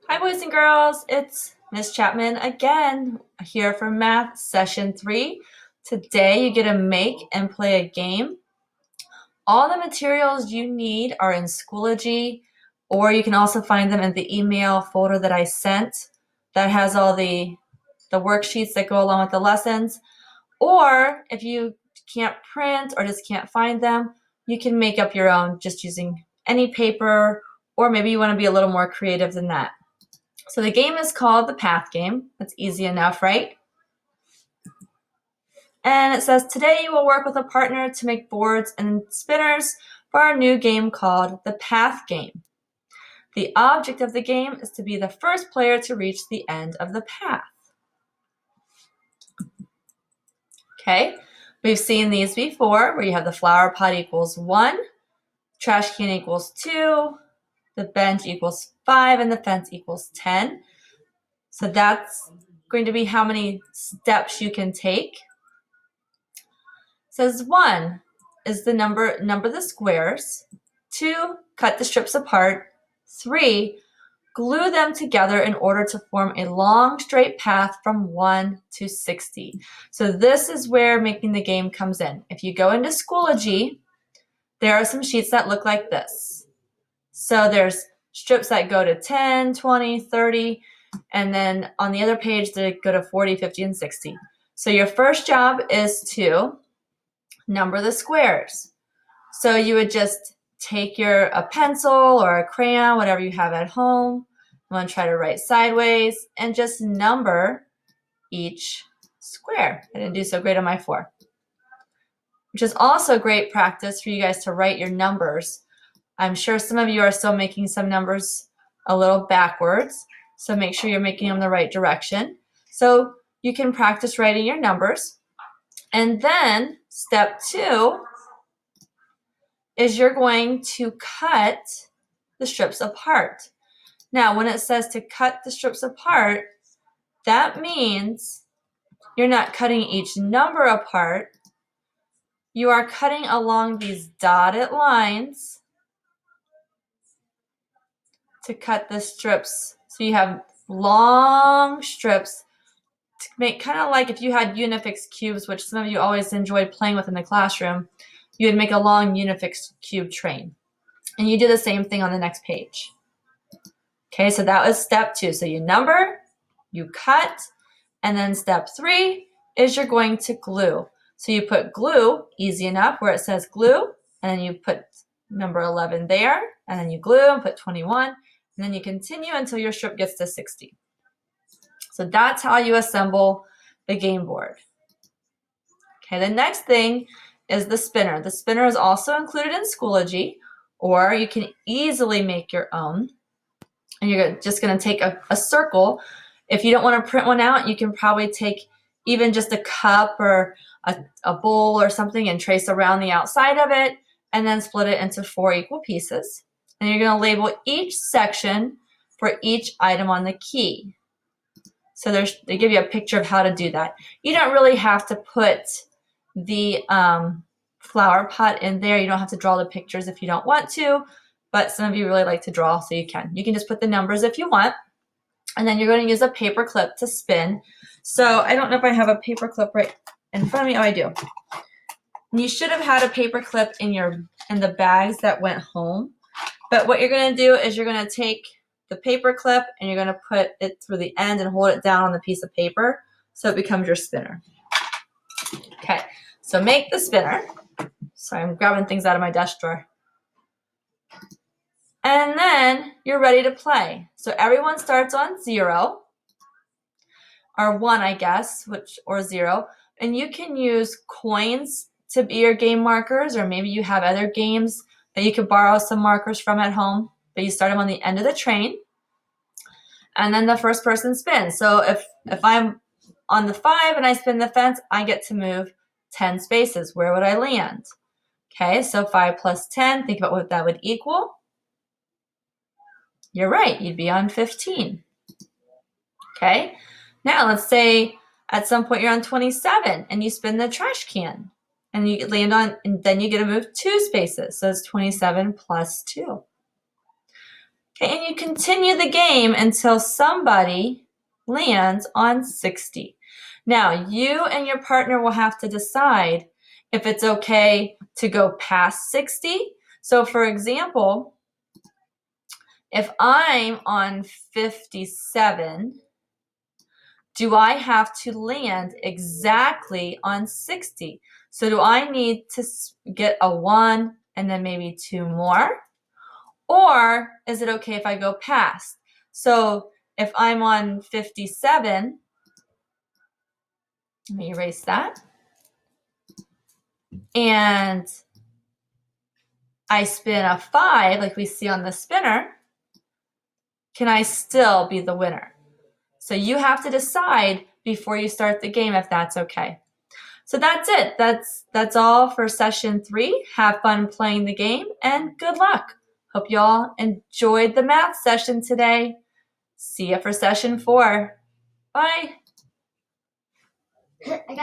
Hi, boys and girls. It's Miss Chapman again, here for Math Session 3. Today, you get to make and play a game. All the materials you need are in Schoology, or you can also find them in the email folder that I sent that has all the worksheets that go along with the lessons. Or if you can't print or just can't find them, you can make up your own just using any paper, or maybe you want to be a little more creative than that. So the game is called the Path Game. That's easy enough, right? And it says, today you will work with a partner to make boards and spinners for our new game called the Path Game. The object of the game is to be the first player to reach the end of the path. Okay, we've seen these before where you have the flower pot equals 1, trash can equals 2, the bench equals 5, and the fence equals 10. So that's going to be how many steps you can take. It says 1 is the number the squares, 2, cut the strips apart, 3, glue them together in order to form a long straight path from 1 to 60. So this is where making the game comes in. If you go into Schoology, there are some sheets that look like this. So there's strips that go to 10, 20, 30, and then on the other page they go to 40, 50, and 60. So your first job is to number the squares. So you would just take a pencil or a crayon, whatever you have at home. I'm going to try to write sideways and just number each square. I didn't do so great on my 4. Which is also great practice for you guys to write your numbers. I'm sure some of you are still making some numbers a little backwards, so make sure you're making them the right direction. So you can practice writing your numbers. And then step 2 is you're going to cut the strips apart. Now, when it says to cut the strips apart, that means you're not cutting each number apart. You are cutting along these dotted lines to cut the strips. So you have long strips to make, kind of like if you had Unifix cubes, which some of you always enjoyed playing with in the classroom, you would make a long Unifix cube train. And you do the same thing on the next page. Okay, so that was step 2. So you number, you cut, and then step 3 is you're going to glue. So you put glue, easy enough, where it says glue, and then you put number 11 there, and then you glue and put 21, and then you continue until your strip gets to 60. So that's how you assemble the game board. Okay, the next thing is the spinner. The spinner is also included in Schoology, or you can easily make your own. And you're just going to take a circle. If you don't want to print one out, you can probably take even just a cup or a bowl or something and trace around the outside of it, and then split it into 4 equal pieces. And you're going to label each section for each item on the key. So they give you a picture of how to do that. You don't really have to put the flower pot in there. You don't have to draw the pictures if you don't want to, but some of you really like to draw, so you can. You can just put the numbers if you want, and then you're going to use a paper clip to spin. So I don't know if I have a paper clip right in front of me. Oh, I do. And you should have had a paper clip in the bags that went home. But what you're going to do is you're going to take the paper clip and you're going to put it through the end and hold it down on the piece of paper so it becomes your spinner. Okay, so make the spinner. Sorry, I'm grabbing things out of my desk drawer. And then you're ready to play. So everyone starts on 0, or 1, I guess, or 0. And you can use coins to be your game markers, or maybe you have other games that you could borrow some markers from at home, but you start them on the end of the train. And then the first person spins. So if I'm on the 5 and I spin the fence, I get to move 10 spaces. Where would I land? Okay, so 5 plus 10, think about what that would equal. You're right, you'd be on 15. Okay, now let's say at some point you're on 27 and you spin the trash can and you land on, and then you get to move 2 spaces. So it's 27 plus 2. Okay, and you continue the game until somebody lands on 60. Now, you and your partner will have to decide if it's okay to go past 60. So, for example, if I'm on 57, do I have to land exactly on 60? So do I need to get a 1 and then maybe 2 more? Or is it okay if I go past? So if I'm on 57, let me erase that. And I spin a 5 like we see on the spinner, can I still be the winner? So you have to decide before you start the game if that's okay. So that's it. That's all for session 3. Have fun playing the game and good luck. Hope you all enjoyed the math session today. See you for session 4. Bye.